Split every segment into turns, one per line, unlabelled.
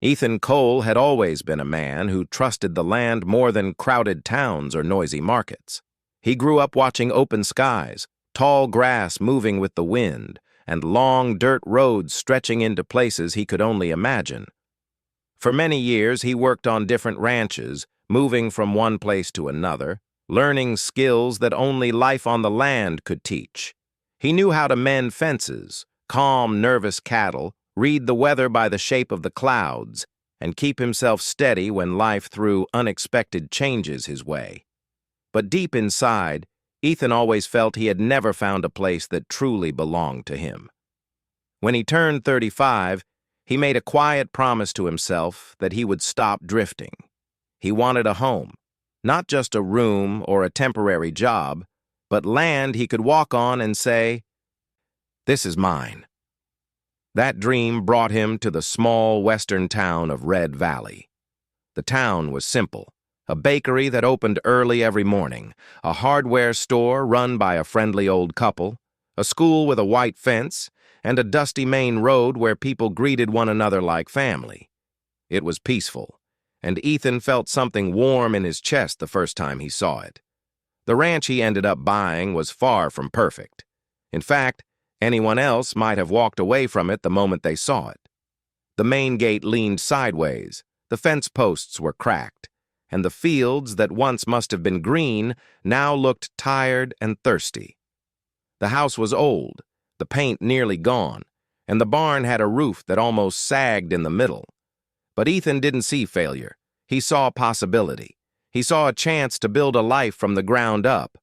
Ethan Cole had always been a man who trusted the land more than crowded towns or noisy markets. He grew up watching open skies, tall grass moving with the wind, and long dirt roads stretching into places he could only imagine. For many years, he worked on different ranches, moving from one place to another, learning skills that only life on the land could teach. He knew how to mend fences, calm nervous cattle, read the weather by the shape of the clouds, and keep himself steady when life threw unexpected changes his way. But deep inside, Ethan always felt he had never found a place that truly belonged to him. When he turned 35, he made a quiet promise to himself that he would stop drifting. He wanted a home, not just a room or a temporary job, but land he could walk on and say, "This is mine." That dream brought him to the small western town of Red Valley. The town was simple: a bakery that opened early every morning, a hardware store run by a friendly old couple, a school with a white fence, and a dusty main road where people greeted one another like family. It was peaceful, and Ethan felt something warm in his chest the first time he saw it. The ranch he ended up buying was far from perfect. In fact, anyone else might have walked away from it the moment they saw it. The main gate leaned sideways, the fence posts were cracked, and the fields that once must have been green now looked tired and thirsty. The house was old, the paint nearly gone, and the barn had a roof that almost sagged in the middle. But Ethan didn't see failure. He saw possibility. He saw a chance to build a life from the ground up,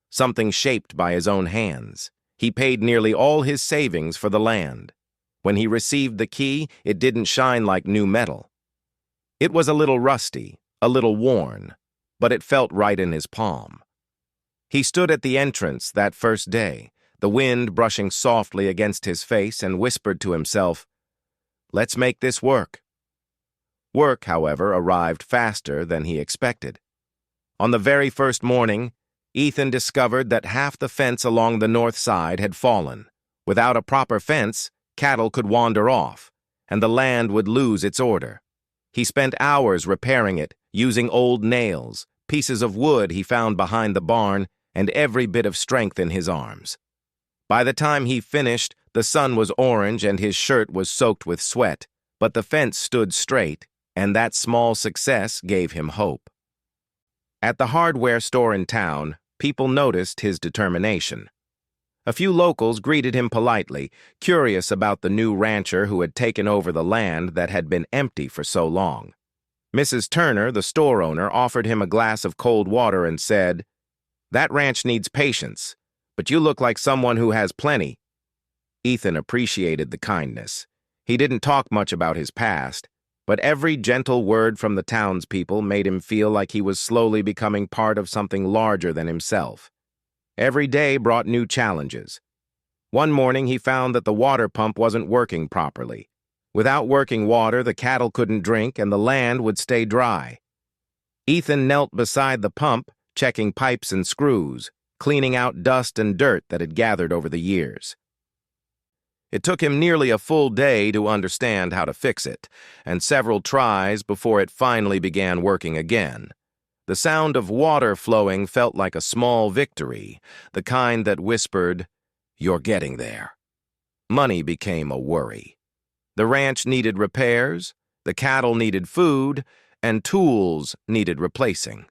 something shaped by his own hands. He paid nearly all his savings for the land. When he received the key, it didn't shine like new metal. It was a little rusty, a little worn, but it felt right in his palm. He stood at the entrance that first day, the wind brushing softly against his face, and whispered to himself, "Let's make this work." Work, however, arrived faster than he expected. On the very first morning, Ethan discovered that half the fence along the north side had fallen. Without a proper fence, cattle could wander off, and the land would lose its order. He spent hours repairing it, using old nails, pieces of wood he found behind the barn, and every bit of strength in his arms. By the time he finished, the sun was orange and his shirt was soaked with sweat, but the fence stood straight, and that small success gave him hope. At the hardware store in town, people noticed his determination. A few locals greeted him politely, curious about the new rancher who had taken over the land that had been empty for so long. Mrs. Turner, the store owner, offered him a glass of cold water and said, "That ranch needs patience, but you look like someone who has plenty." Ethan appreciated the kindness. He didn't talk much about his past, but every gentle word from the townspeople made him feel like he was slowly becoming part of something larger than himself. Every day brought new challenges. One morning he found that the water pump wasn't working properly. Without working water, the cattle couldn't drink and the land would stay dry. Ethan knelt beside the pump, checking pipes and screws, cleaning out dust and dirt that had gathered over the years. It took him nearly a full day to understand how to fix it, and several tries before it finally began working again. The sound of water flowing felt like a small victory, the kind that whispered, "You're getting there." Money became a worry. The ranch needed repairs, the cattle needed food, and tools needed replacing.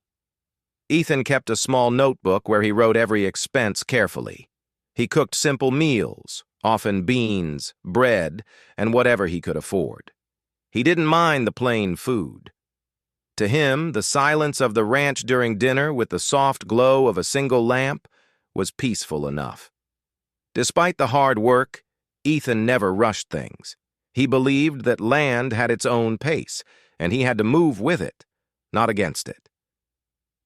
Ethan kept a small notebook where he wrote every expense carefully. He cooked simple meals, often beans, bread, and whatever he could afford. He didn't mind the plain food. To him, the silence of the ranch during dinner with the soft glow of a single lamp was peaceful enough. Despite the hard work, Ethan never rushed things. He believed that land had its own pace, and he had to move with it, not against it.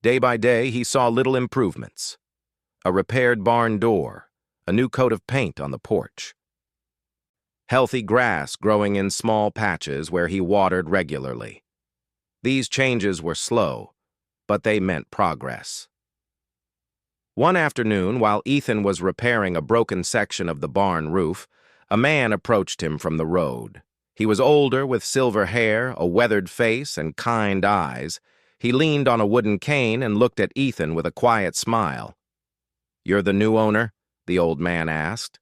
Day by day, he saw little improvements. A repaired barn door, a new coat of paint on the porch. Healthy grass growing in small patches where he watered regularly. These changes were slow, but they meant progress. One afternoon, while Ethan was repairing a broken section of the barn roof, a man approached him from the road. He was older, with silver hair, a weathered face, and kind eyes. He leaned on a wooden cane and looked at Ethan with a quiet smile. "You're the new owner?" the old man asked.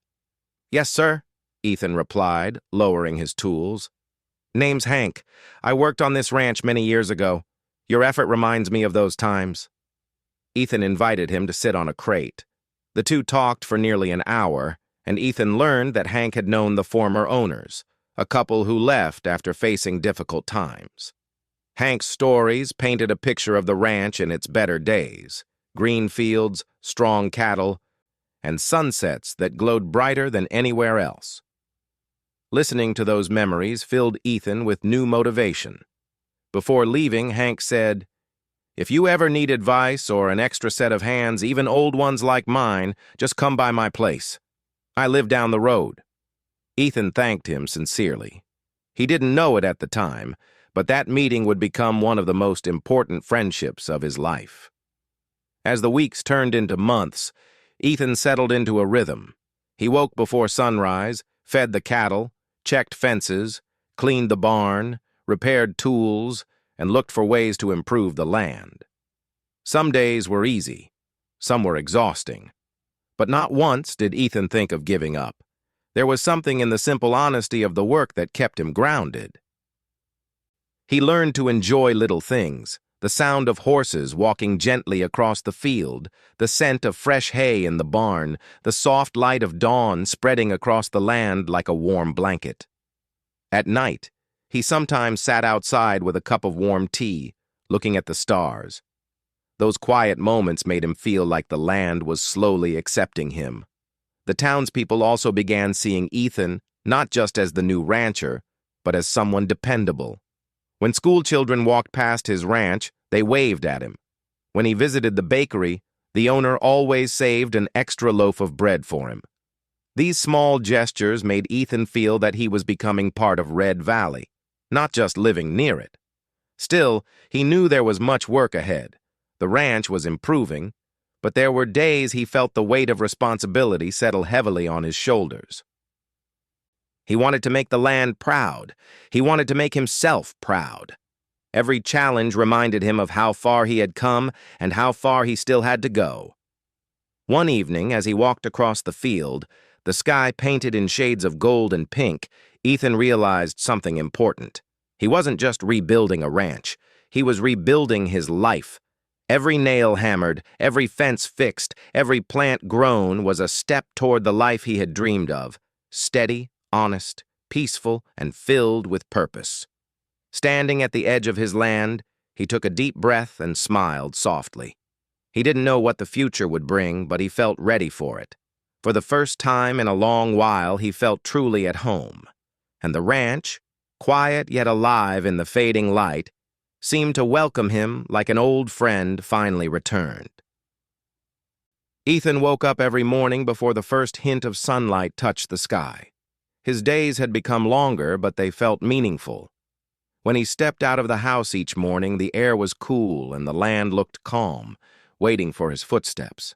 "Yes, sir," Ethan replied, lowering his tools. "Name's Hank. I worked on this ranch many years ago. Your effort reminds me of those times." Ethan invited him to sit on a crate. The two talked for nearly an hour, and Ethan learned that Hank had known the former owners, a couple who left after facing difficult times. Hank's stories painted a picture of the ranch in its better days: green fields, strong cattle, and sunsets that glowed brighter than anywhere else. Listening to those memories filled Ethan with new motivation. Before leaving, Hank said, "If you ever need advice or an extra set of hands, even old ones like mine, just come by my place. I live down the road." Ethan thanked him sincerely. He didn't know it at the time, but that meeting would become one of the most important friendships of his life. As the weeks turned into months, Ethan settled into a rhythm. He woke before sunrise, fed the cattle, checked fences, cleaned the barn, repaired tools, and looked for ways to improve the land. Some days were easy, some were exhausting, but not once did Ethan think of giving up. There was something in the simple honesty of the work that kept him grounded. He learned to enjoy little things: the sound of horses walking gently across the field, the scent of fresh hay in the barn, the soft light of dawn spreading across the land like a warm blanket. At night, he sometimes sat outside with a cup of warm tea, looking at the stars. Those quiet moments made him feel like the land was slowly accepting him. The townspeople also began seeing Ethan not just as the new rancher, but as someone dependable. When school children walked past his ranch, they waved at him. When he visited the bakery, the owner always saved an extra loaf of bread for him. These small gestures made Ethan feel that he was becoming part of Red Valley, not just living near it. Still, he knew there was much work ahead. The ranch was improving, but there were days he felt the weight of responsibility settle heavily on his shoulders. He wanted to make the land proud. He wanted to make himself proud. Every challenge reminded him of how far he had come and how far he still had to go. One evening, as he walked across the field, the sky painted in shades of gold and pink, Ethan realized something important. He wasn't just rebuilding a ranch. He was rebuilding his life. Every nail hammered, every fence fixed, every plant grown was a step toward the life he had dreamed of: steady, honest, peaceful, and filled with purpose. Standing at the edge of his land, he took a deep breath and smiled softly. He didn't know what the future would bring, but he felt ready for it. For the first time in a long while, he felt truly at home. And the ranch, quiet yet alive in the fading light, seemed to welcome him like an old friend finally returned. Ethan woke up every morning before the first hint of sunlight touched the sky. His days had become longer, but they felt meaningful. When he stepped out of the house each morning, the air was cool and the land looked calm, waiting for his footsteps.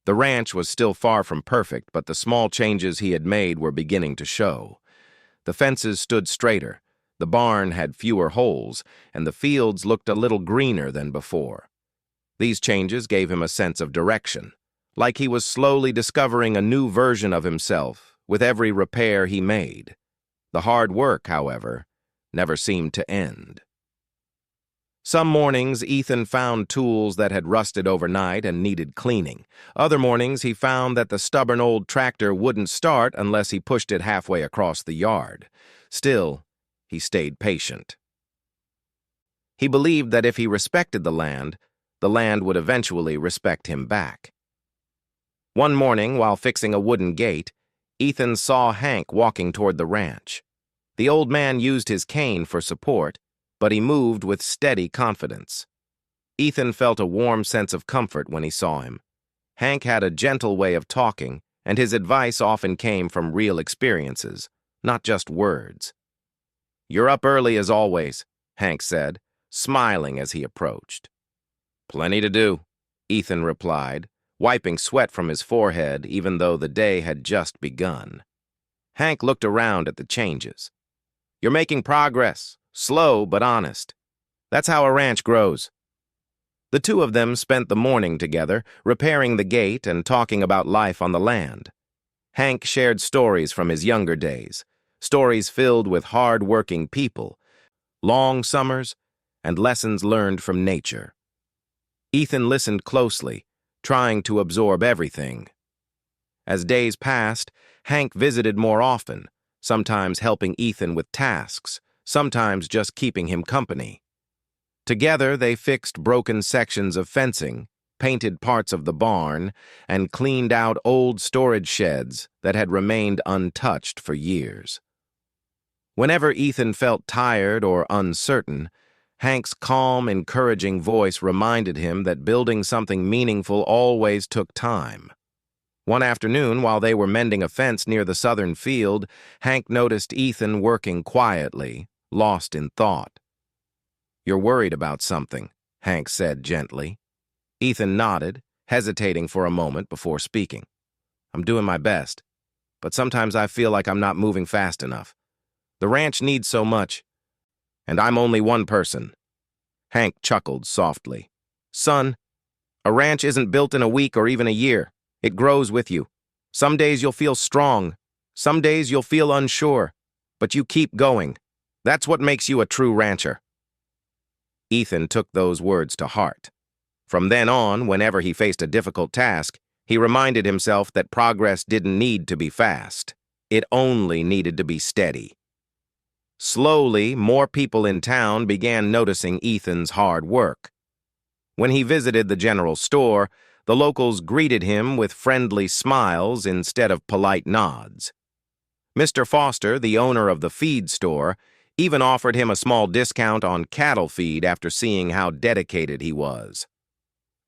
The ranch was still far from perfect, but the small changes he had made were beginning to show. The fences stood straighter, the barn had fewer holes, and the fields looked a little greener than before. These changes gave him a sense of direction, like he was slowly discovering a new version of himself with every repair he made. The hard work, however, never seemed to end. Some mornings, Ethan found tools that had rusted overnight and needed cleaning. Other mornings, he found that the stubborn old tractor wouldn't start unless he pushed it halfway across the yard. Still, he stayed patient. He believed that if he respected the land would eventually respect him back. One morning, while fixing a wooden gate, Ethan saw Hank walking toward the ranch. The old man used his cane for support, but he moved with steady confidence. Ethan felt a warm sense of comfort when he saw him. Hank had a gentle way of talking, and his advice often came from real experiences, not just words. "You're up early as always," Hank said, smiling as he approached. "Plenty to do," Ethan replied, wiping sweat from his forehead even though the day had just begun. Hank looked around at the changes. You're making progress, slow but honest. That's how a ranch grows. The two of them spent the morning together, repairing the gate and talking about life on the land. Hank shared stories from his younger days, stories filled with hard-working people, long summers, and lessons learned from nature. Ethan listened closely, trying to absorb everything. As days passed, Hank visited more often, sometimes helping Ethan with tasks, sometimes just keeping him company. Together, they fixed broken sections of fencing, painted parts of the barn, and cleaned out old storage sheds that had remained untouched for years. Whenever Ethan felt tired or uncertain, Hank's calm, encouraging voice reminded him that building something meaningful always took time. One afternoon, while they were mending a fence near the southern field, Hank noticed Ethan working quietly, lost in thought. "You're worried about something," Hank said gently. Ethan nodded, hesitating for a moment before speaking. "I'm doing my best, but sometimes I feel like I'm not moving fast enough. The ranch needs so much, and I'm only one person." Hank chuckled softly. "Son, a ranch isn't built in a week or even a year. It grows with you. Some days you'll feel strong. Some days you'll feel unsure. But you keep going. That's what makes you a true rancher." Ethan took those words to heart. From then on, whenever he faced a difficult task, he reminded himself that progress didn't need to be fast. It only needed to be steady. Slowly, more people in town began noticing Ethan's hard work. When he visited the general store, the locals greeted him with friendly smiles instead of polite nods. Mr. Foster, the owner of the feed store, even offered him a small discount on cattle feed after seeing how dedicated he was.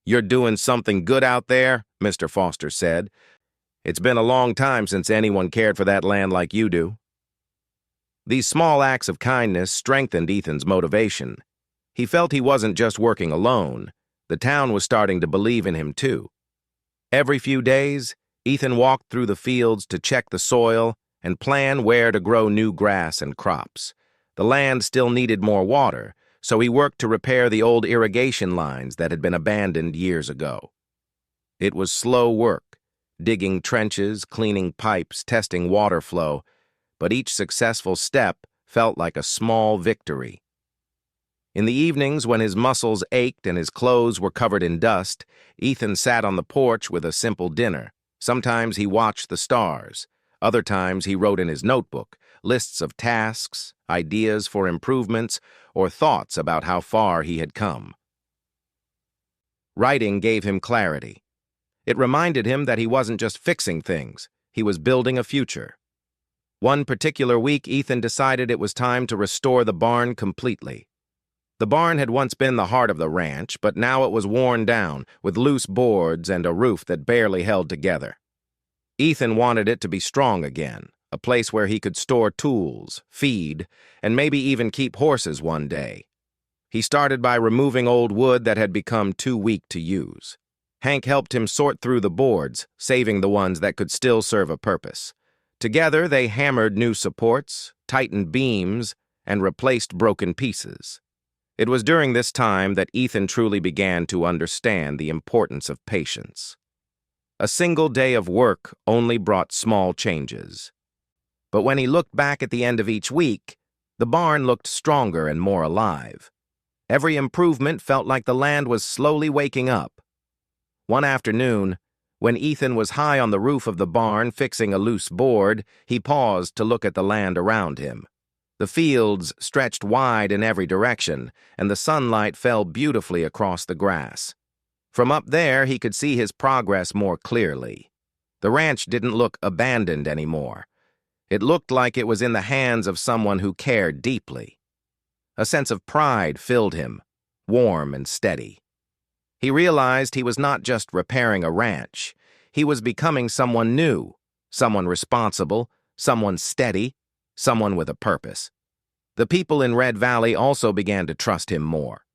"You're doing something good out there," Mr. Foster said. "It's been a long time since anyone cared for that land like you do." These small acts of kindness strengthened Ethan's motivation. He felt he wasn't just working alone. The town was starting to believe in him too. Every few days, Ethan walked through the fields to check the soil and plan where to grow new grass and crops. The land still needed more water, so he worked to repair the old irrigation lines that had been abandoned years ago. It was slow work, digging trenches, cleaning pipes, testing water flow, but each successful step felt like a small victory. In the evenings, when his muscles ached and his clothes were covered in dust, Ethan sat on the porch with a simple dinner. Sometimes he watched the stars. Other times he wrote in his notebook lists of tasks, ideas for improvements, or thoughts about how far he had come. Writing gave him clarity. It reminded him that he wasn't just fixing things, he was building a future. One particular week, Ethan decided it was time to restore the barn completely. The barn had once been the heart of the ranch, but now it was worn down, with loose boards and a roof that barely held together. Ethan wanted it to be strong again, a place where he could store tools, feed, and maybe even keep horses one day. He started by removing old wood that had become too weak to use. Hank helped him sort through the boards, saving the ones that could still serve a purpose. Together, they hammered new supports, tightened beams, and replaced broken pieces. It was during this time that Ethan truly began to understand the importance of patience. A single day of work only brought small changes. But when he looked back at the end of each week, the barn looked stronger and more alive. Every improvement felt like the land was slowly waking up. One afternoon, when Ethan was high on the roof of the barn fixing a loose board, he paused to look at the land around him. The fields stretched wide in every direction, and the sunlight fell beautifully across the grass. From up there, he could see his progress more clearly. The ranch didn't look abandoned anymore. It looked like it was in the hands of someone who cared deeply. A sense of pride filled him, warm and steady. He realized he was not just repairing a ranch. He was becoming someone new, someone responsible, someone steady, someone with a purpose. The people in Red Valley also began to trust him more.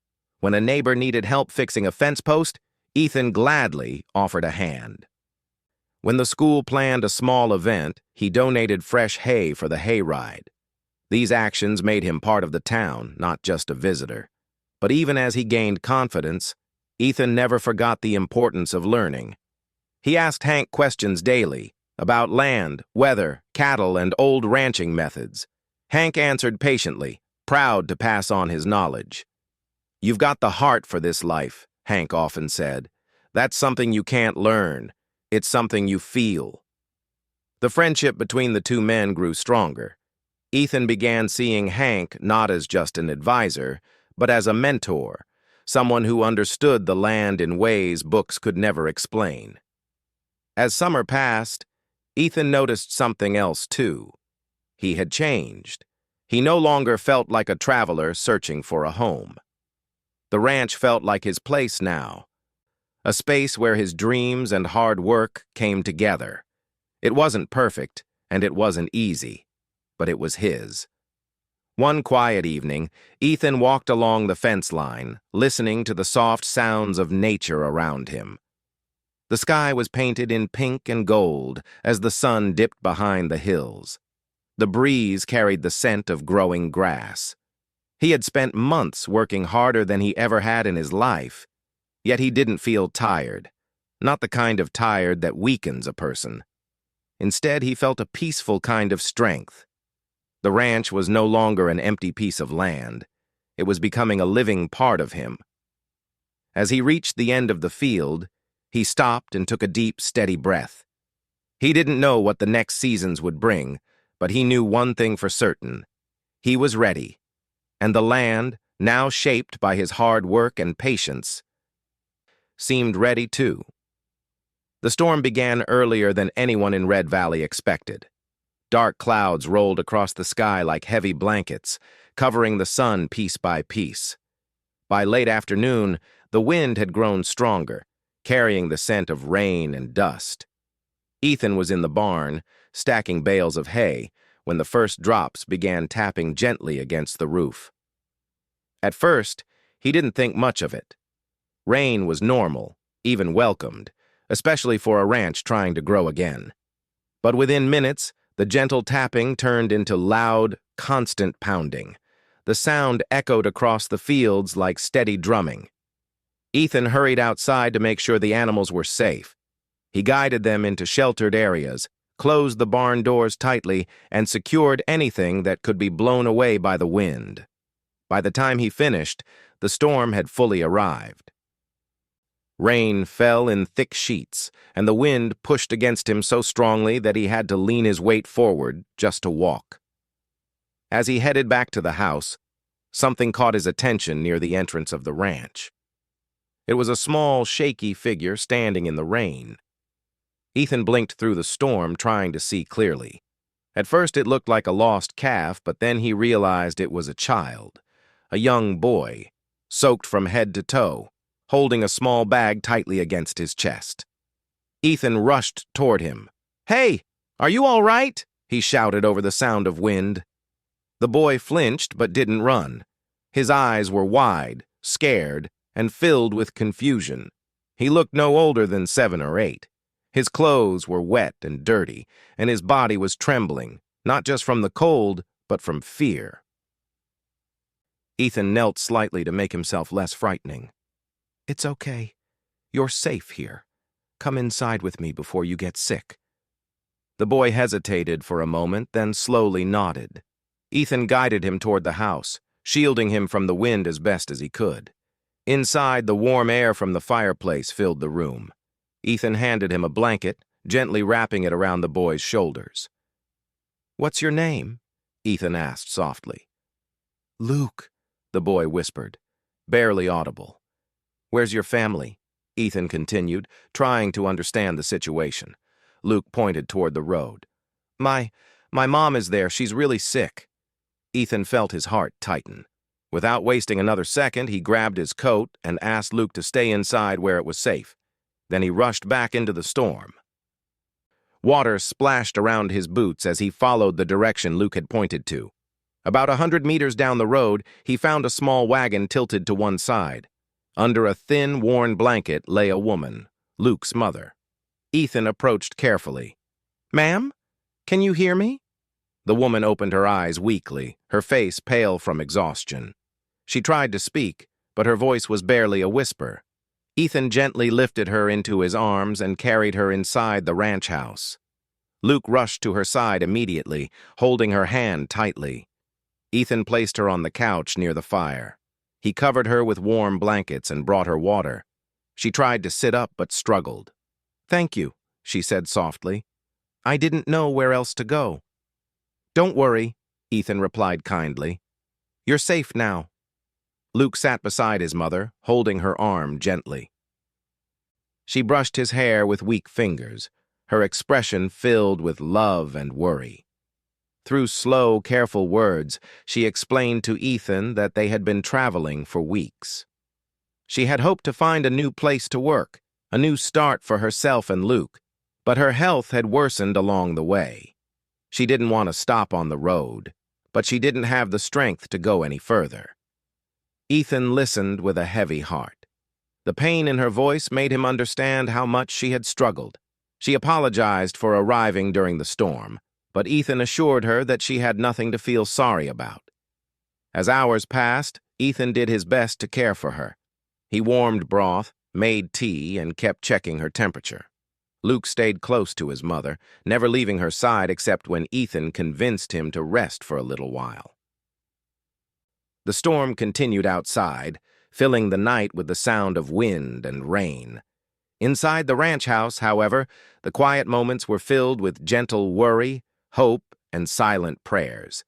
When a neighbor needed help fixing a fence post, Ethan gladly offered a hand. When the school planned a small event, he donated fresh hay for the hayride. These actions made him part of the town, not just a visitor. But even as he gained confidence, Ethan never forgot the importance of learning. He asked Hank questions daily about land, weather, cattle, and old ranching methods. Hank answered patiently, proud to pass on his knowledge. "You've got the heart for this life," Hank often said. "That's something you can't learn. It's something you feel." The friendship between the two men grew stronger. Ethan began seeing Hank not as just an advisor, but as a mentor, someone who understood the land in ways books could never explain. As summer passed, Ethan noticed something else too. He had changed. He no longer felt like a traveler searching for a home. The ranch felt like his place now, a space where his dreams and hard work came together. It wasn't perfect, and it wasn't easy, but it was his. One quiet evening, Ethan walked along the fence line, listening to the soft sounds of nature around him. The sky was painted in pink and gold as the sun dipped behind the hills. The breeze carried the scent of growing grass. He had spent months working harder than he ever had in his life, yet he didn't feel tired, not the kind of tired that weakens a person. Instead, he felt a peaceful kind of strength. The ranch was no longer an empty piece of land. It was becoming a living part of him. As he reached the end of the field, he stopped and took a deep, steady breath. He didn't know what the next seasons would bring, but he knew one thing for certain. He was ready, and the land, now shaped by his hard work and patience, seemed ready too. The storm began earlier than anyone in Red Valley expected. Dark clouds rolled across the sky like heavy blankets, covering the sun piece by piece. By late afternoon, the wind had grown stronger, carrying the scent of rain and dust. Ethan was in the barn, stacking bales of hay, when the first drops began tapping gently against the roof. At first, he didn't think much of it. Rain was normal, even welcomed, especially for a ranch trying to grow again. But within minutes, the gentle tapping turned into loud, constant pounding. The sound echoed across the fields like steady drumming. Ethan hurried outside to make sure the animals were safe. He guided them into sheltered areas, closed the barn doors tightly, and secured anything that could be blown away by the wind. By the time he finished, the storm had fully arrived. Rain fell in thick sheets, and the wind pushed against him so strongly that he had to lean his weight forward just to walk. As he headed back to the house, something caught his attention near the entrance of the ranch. It was a small, shaky figure standing in the rain. Ethan blinked through the storm, trying to see clearly. At first it looked like a lost calf, but then he realized it was a child, a young boy, soaked from head to toe, holding a small bag tightly against his chest. Ethan rushed toward him. "Hey, are you all right?" he shouted over the sound of wind. The boy flinched but didn't run. His eyes were wide, scared, and filled with confusion. He looked no older than 7 or 8. His clothes were wet and dirty, and his body was trembling, not just from the cold, but from fear. Ethan knelt slightly to make himself less frightening. "It's okay. You're safe here. Come inside with me before you get sick." The boy hesitated for a moment, then slowly nodded. Ethan guided him toward the house, shielding him from the wind as best as he could. Inside, the warm air from the fireplace filled the room. Ethan handed him a blanket, gently wrapping it around the boy's shoulders. "What's your name?" Ethan asked softly. "Luke," the boy whispered, barely audible. "Where's your family?" Ethan continued, trying to understand the situation. Luke pointed toward the road. My mom is there. She's really sick." Ethan felt his heart tighten. Without wasting another second, he grabbed his coat and asked Luke to stay inside where it was safe. Then he rushed back into the storm. Water splashed around his boots as he followed the direction Luke had pointed to. About 100 meters down the road, he found a small wagon tilted to one side. Under a thin, worn blanket lay a woman, Luke's mother. Ethan approached carefully. "Ma'am, can you hear me?" The woman opened her eyes weakly, her face pale from exhaustion. She tried to speak, but her voice was barely a whisper. Ethan gently lifted her into his arms and carried her inside the ranch house. Luke rushed to her side immediately, holding her hand tightly. Ethan placed her on the couch near the fire. He covered her with warm blankets and brought her water. She tried to sit up but struggled. "Thank you," she said softly. "I didn't know where else to go." "Don't worry," Ethan replied kindly. "You're safe now." Luke sat beside his mother, holding her arm gently. She brushed his hair with weak fingers, her expression filled with love and worry. Through slow, careful words, she explained to Ethan that they had been traveling for weeks. She had hoped to find a new place to work, a new start for herself and Luke, but her health had worsened along the way. She didn't want to stop on the road, but she didn't have the strength to go any further. Ethan listened with a heavy heart. The pain in her voice made him understand how much she had struggled. She apologized for arriving during the storm, but Ethan assured her that she had nothing to feel sorry about. As hours passed, Ethan did his best to care for her. He warmed broth, made tea, and kept checking her temperature. Luke stayed close to his mother, never leaving her side except when Ethan convinced him to rest for a little while. The storm continued outside, filling the night with the sound of wind and rain. Inside the ranch house, however, the quiet moments were filled with gentle worry, hope, and silent prayers.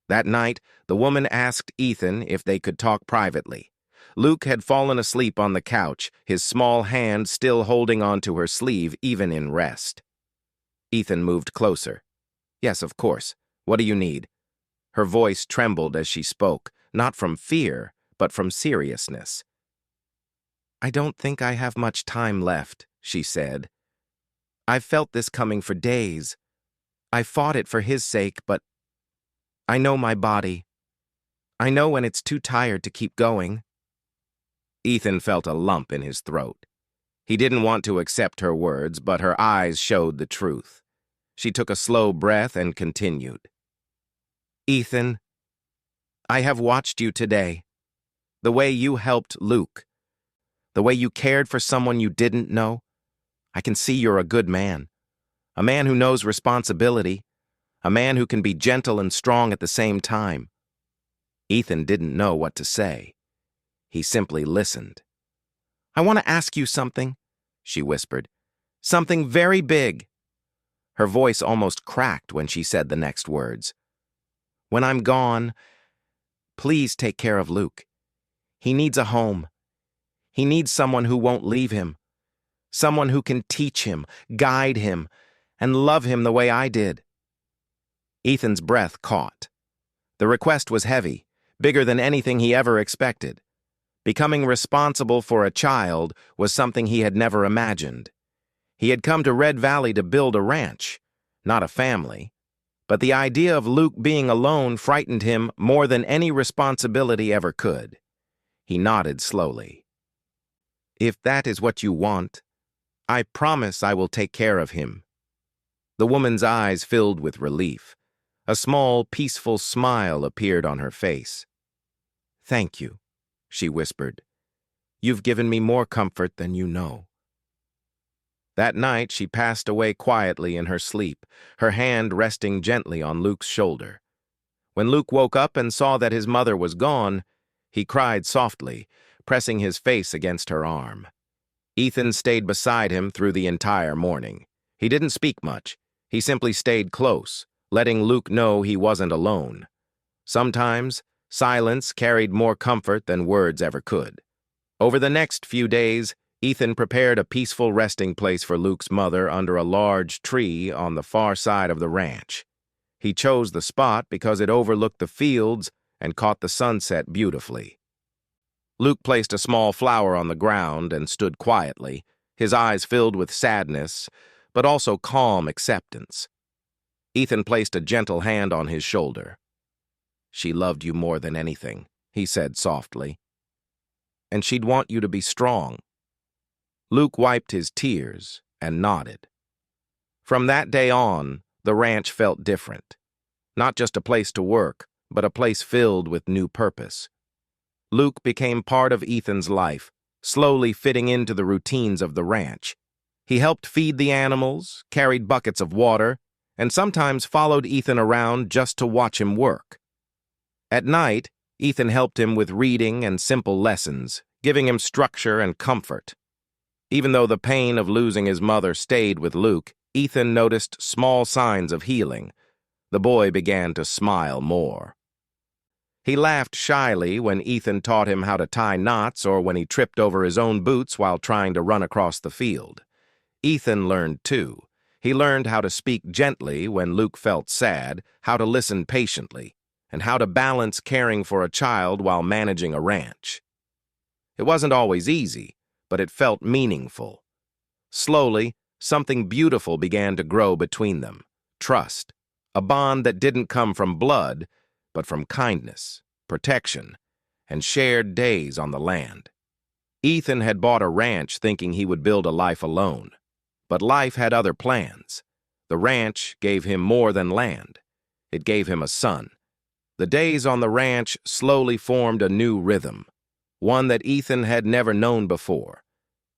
That night, the woman asked Ethan if they could talk privately. Luke had fallen asleep on the couch, his small hand still holding onto her sleeve even in rest. Ethan moved closer. "Yes, of course. What do you need?" Her voice trembled as she spoke, not from fear, but from seriousness. "I don't think I have much time left," she said. "I've felt this coming for days. I fought it for his sake, but I know my body. I know when it's too tired to keep going." Ethan felt a lump in his throat. He didn't want to accept her words, but her eyes showed the truth. She took a slow breath and continued. "Ethan, I have watched you today. The way you helped Luke. The way you cared for someone you didn't know. I can see you're a good man. A man who knows responsibility. A man who can be gentle and strong at the same time." Ethan didn't know what to say. He simply listened. "I want to ask you something," she whispered. "Something very big." Her voice almost cracked when she said the next words. "When I'm gone, please take care of Luke. He needs a home. He needs someone who won't leave him. Someone who can teach him, guide him, and love him the way I did." Ethan's breath caught. The request was heavy, bigger than anything he ever expected. Becoming responsible for a child was something he had never imagined. He had come to Red Valley to build a ranch, not a family. But the idea of Luke being alone frightened him more than any responsibility ever could. He nodded slowly. "If that is what you want, I promise I will take care of him." The woman's eyes filled with relief. A small, peaceful smile appeared on her face. "Thank you," she whispered. "You've given me more comfort than you know." That night she passed away quietly in her sleep, her hand resting gently on Luke's shoulder. When Luke woke up and saw that his mother was gone, he cried softly, pressing his face against her arm. Ethan stayed beside him through the entire morning. He didn't speak much. He simply stayed close, letting Luke know he wasn't alone. Sometimes, silence carried more comfort than words ever could. Over the next few days, Ethan prepared a peaceful resting place for Luke's mother under a large tree on the far side of the ranch. He chose the spot because it overlooked the fields and caught the sunset beautifully. Luke placed a small flower on the ground and stood quietly, his eyes filled with sadness, but also calm acceptance. Ethan placed a gentle hand on his shoulder. "She loved you more than anything," he said softly. "And she'd want you to be strong." Luke wiped his tears and nodded. From that day on, the ranch felt different. Not just a place to work, but a place filled with new purpose. Luke became part of Ethan's life, slowly fitting into the routines of the ranch. He helped feed the animals, carried buckets of water, and sometimes followed Ethan around just to watch him work. At night, Ethan helped him with reading and simple lessons, giving him structure and comfort. Even though the pain of losing his mother stayed with Luke, Ethan noticed small signs of healing. The boy began to smile more. He laughed shyly when Ethan taught him how to tie knots or when he tripped over his own boots while trying to run across the field. Ethan learned too. He learned how to speak gently when Luke felt sad, how to listen patiently, and how to balance caring for a child while managing a ranch. It wasn't always easy, but it felt meaningful. Slowly, something beautiful began to grow between them. Trust, a bond that didn't come from blood, but from kindness, protection, and shared days on the land. Ethan had bought a ranch thinking he would build a life alone. But life had other plans. The ranch gave him more than land. It gave him a son. The days on the ranch slowly formed a new rhythm, one that Ethan had never known before.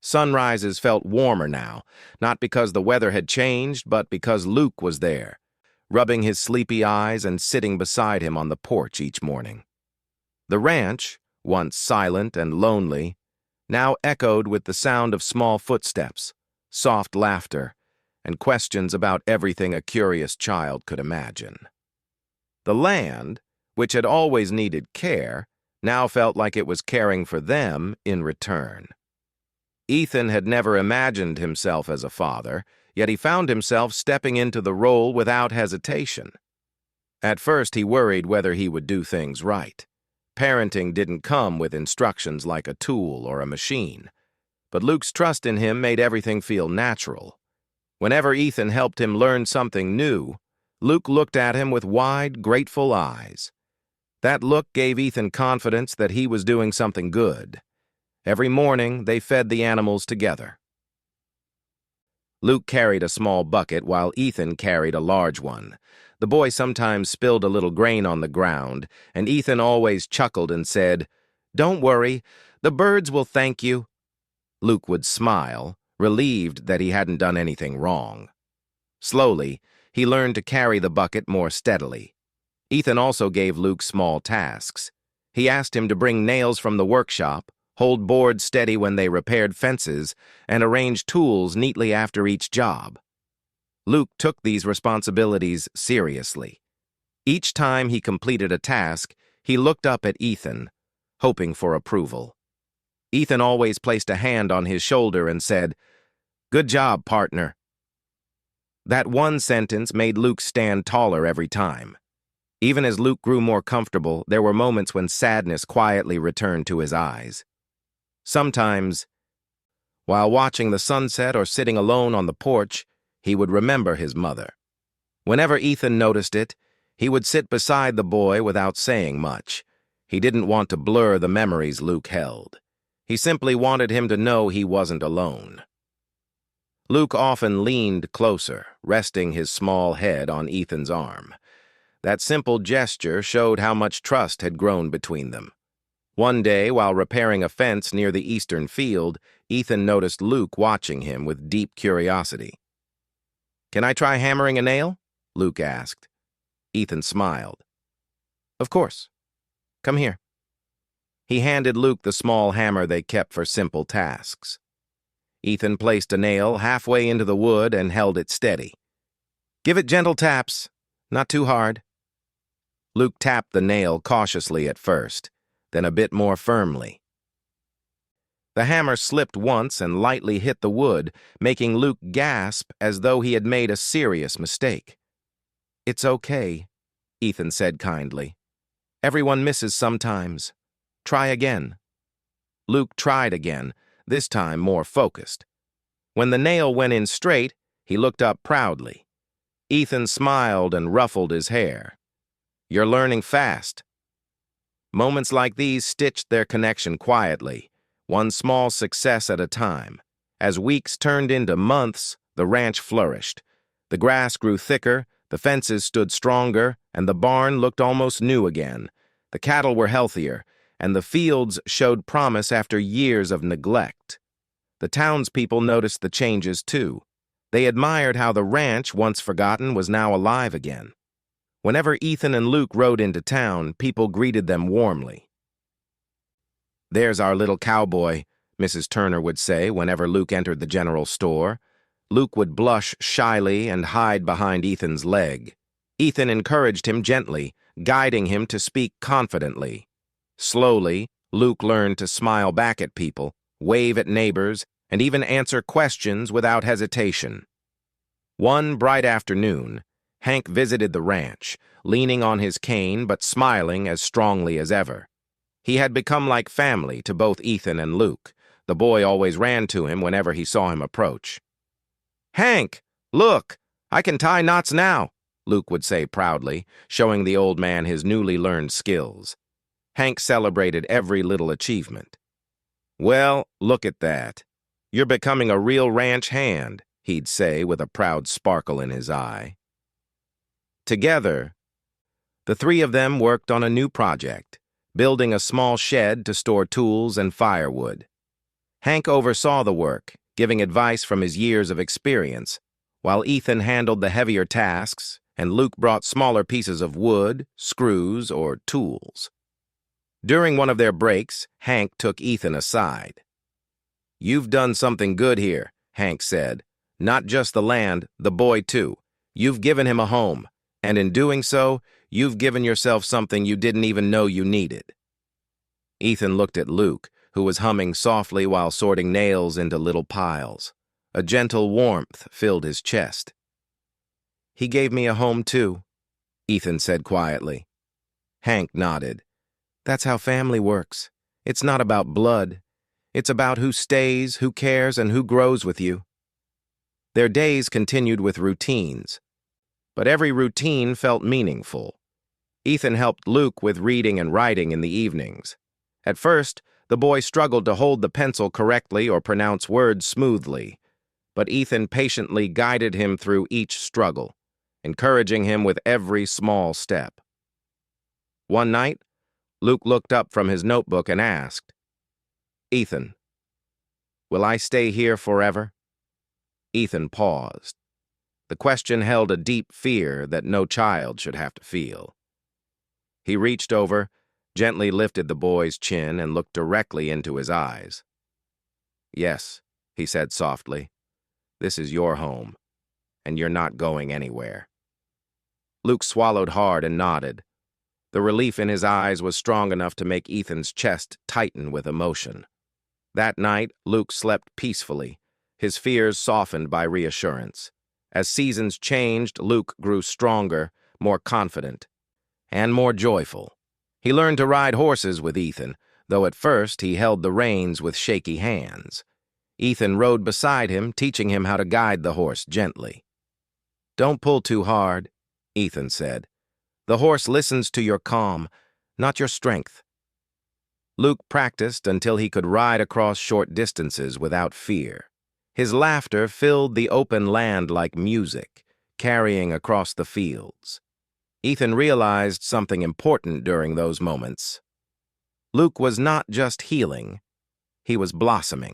Sunrises felt warmer now, not because the weather had changed, but because Luke was there, rubbing his sleepy eyes and sitting beside him on the porch each morning. The ranch, once silent and lonely, now echoed with the sound of small footsteps, soft laughter, and questions about everything a curious child could imagine. The land, which had always needed care, now felt like it was caring for them in return. Ethan had never imagined himself as a father, yet he found himself stepping into the role without hesitation. At first he worried whether he would do things right. Parenting didn't come with instructions like a tool or a machine. But Luke's trust in him made everything feel natural. Whenever Ethan helped him learn something new, Luke looked at him with wide, grateful eyes. That look gave Ethan confidence that he was doing something good. Every morning, they fed the animals together. Luke carried a small bucket while Ethan carried a large one. The boy sometimes spilled a little grain on the ground, and Ethan always chuckled and said, "Don't worry, the birds will thank you." Luke would smile, relieved that he hadn't done anything wrong. Slowly, he learned to carry the bucket more steadily. Ethan also gave Luke small tasks. He asked him to bring nails from the workshop, hold boards steady when they repaired fences, and arrange tools neatly after each job. Luke took these responsibilities seriously. Each time he completed a task, he looked up at Ethan, hoping for approval. Ethan always placed a hand on his shoulder and said, "Good job, partner." That one sentence made Luke stand taller every time. Even as Luke grew more comfortable, there were moments when sadness quietly returned to his eyes. Sometimes, while watching the sunset or sitting alone on the porch, he would remember his mother. Whenever Ethan noticed it, he would sit beside the boy without saying much. He didn't want to blur the memories Luke held. He simply wanted him to know he wasn't alone. Luke often leaned closer, resting his small head on Ethan's arm. That simple gesture showed how much trust had grown between them. One day, while repairing a fence near the eastern field, Ethan noticed Luke watching him with deep curiosity. "Can I try hammering a nail?" Luke asked. Ethan smiled. "Of course. Come here." He handed Luke the small hammer they kept for simple tasks. Ethan placed a nail halfway into the wood and held it steady. "Give it gentle taps, not too hard." Luke tapped the nail cautiously at first, then a bit more firmly. The hammer slipped once and lightly hit the wood, making Luke gasp as though he had made a serious mistake. "It's okay," Ethan said kindly. "Everyone misses sometimes. Try again." Luke tried again, this time more focused. When the nail went in straight, he looked up proudly. Ethan smiled and ruffled his hair. "You're learning fast." Moments like these stitched their connection quietly, one small success at a time. As weeks turned into months, the ranch flourished. The grass grew thicker, The fences stood stronger, and the barn looked almost new again. The cattle were healthier, and the fields showed promise after years of neglect. The townspeople noticed the changes, too. They admired how the ranch, once forgotten, was now alive again. Whenever Ethan and Luke rode into town, people greeted them warmly. "There's our little cowboy," Mrs. Turner would say whenever Luke entered the general store. Luke would blush shyly and hide behind Ethan's leg. Ethan encouraged him gently, guiding him to speak confidently. Slowly, Luke learned to smile back at people, wave at neighbors, and even answer questions without hesitation. One bright afternoon, Hank visited the ranch, leaning on his cane but smiling as strongly as ever. He had become like family to both Ethan and Luke. The boy always ran to him whenever he saw him approach. "Hank, look, I can tie knots now," Luke would say proudly, showing the old man his newly learned skills. Hank celebrated every little achievement. "Well, look at that. You're becoming a real ranch hand," he'd say with a proud sparkle in his eye. Together, the three of them worked on a new project, building a small shed to store tools and firewood. Hank oversaw the work, giving advice from his years of experience, while Ethan handled the heavier tasks and Luke brought smaller pieces of wood, screws, or tools. During one of their breaks, Hank took Ethan aside. "You've done something good here," Hank said. "Not just the land, the boy too. You've given him a home, and in doing so, you've given yourself something you didn't even know you needed." Ethan looked at Luke, who was humming softly while sorting nails into little piles. A gentle warmth filled his chest. "He gave me a home too," Ethan said quietly. Hank nodded. "That's how family works. It's not about blood. It's about who stays, who cares, and who grows with you." Their days continued with routines, but every routine felt meaningful. Ethan helped Luke with reading and writing in the evenings. At first, the boy struggled to hold the pencil correctly or pronounce words smoothly, but Ethan patiently guided him through each struggle, encouraging him with every small step. One night, Luke looked up from his notebook and asked, "Ethan, will I stay here forever?" Ethan paused. The question held a deep fear that no child should have to feel. He reached over, gently lifted the boy's chin, and looked directly into his eyes. "Yes," he said softly, "this is your home, and you're not going anywhere." Luke swallowed hard and nodded. The relief in his eyes was strong enough to make Ethan's chest tighten with emotion. That night, Luke slept peacefully, his fears softened by reassurance. As seasons changed, Luke grew stronger, more confident, and more joyful. He learned to ride horses with Ethan, though at first he held the reins with shaky hands. Ethan rode beside him, teaching him how to guide the horse gently. "Don't pull too hard," Ethan said. "The horse listens to your calm, not your strength." Luke practiced until he could ride across short distances without fear. His laughter filled the open land like music, carrying across the fields. Ethan realized something important during those moments. Luke was not just healing, he was blossoming.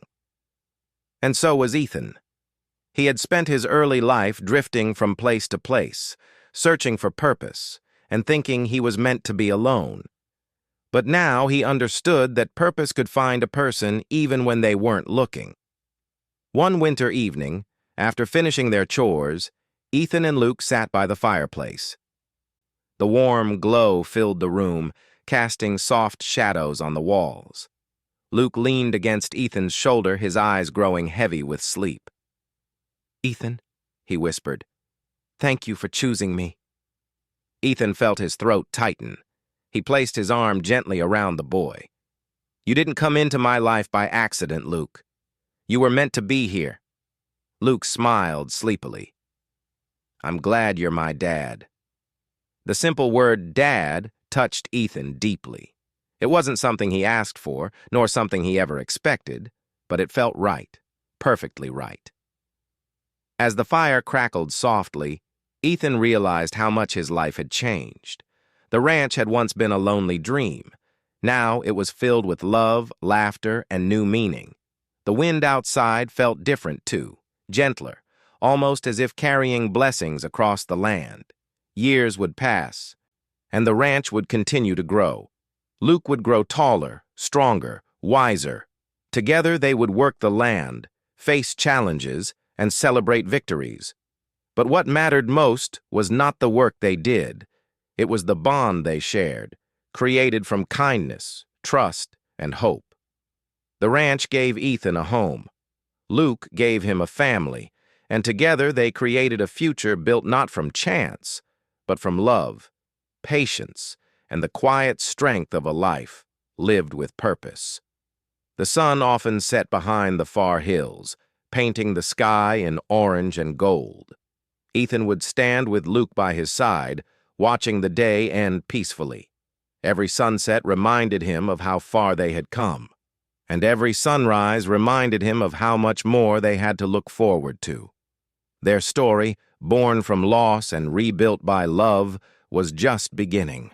And so was Ethan. He had spent his early life drifting from place to place, searching for purpose, and thinking he was meant to be alone. But now he understood that purpose could find a person even when they weren't looking. One winter evening, after finishing their chores, Ethan and Luke sat by the fireplace. The warm glow filled the room, casting soft shadows on the walls. Luke leaned against Ethan's shoulder, his eyes growing heavy with sleep. "Ethan," he whispered, "thank you for choosing me." Ethan felt his throat tighten. He placed his arm gently around the boy. "You didn't come into my life by accident, Luke. You were meant to be here." Luke smiled sleepily. "I'm glad you're my dad." The simple word "dad" touched Ethan deeply. It wasn't something he asked for, nor something he ever expected, but it felt right, perfectly right. As the fire crackled softly, Ethan realized how much his life had changed. The ranch had once been a lonely dream. Now it was filled with love, laughter, and new meaning. The wind outside felt different too, gentler, almost as if carrying blessings across the land. Years would pass, and the ranch would continue to grow. Luke would grow taller, stronger, wiser. Together they would work the land, face challenges, and celebrate victories. But what mattered most was not the work they did. It was the bond they shared, created from kindness, trust, and hope. The ranch gave Ethan a home. Luke gave him a family, and together they created a future built not from chance, but from love, patience, and the quiet strength of a life lived with purpose. The sun often set behind the far hills, painting the sky in orange and gold. Ethan would stand with Luke by his side, watching the day end peacefully. Every sunset reminded him of how far they had come, and every sunrise reminded him of how much more they had to look forward to. Their story, born from loss and rebuilt by love, was just beginning.